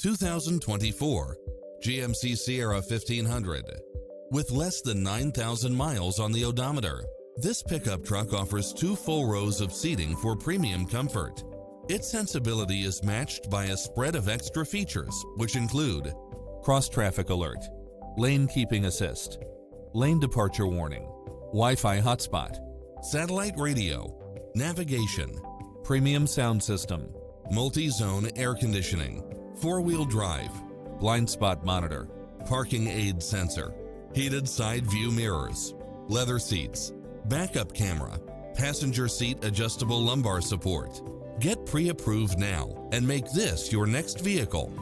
2024 GMC Sierra 1500. With less than 9,000 miles on the odometer, this pickup truck offers 2 full rows of seating for premium comfort. Its sensibility is matched by a spread of extra features, which include cross-traffic alert, lane keeping assist, lane departure warning, Wi-Fi hotspot, satellite radio, navigation, premium sound system, multi-zone air conditioning, 4-wheel drive, blind spot monitor, parking aid sensor, heated side view mirrors, leather seats, backup camera, passenger seat adjustable lumbar support. Get pre-approved now and make this your next vehicle.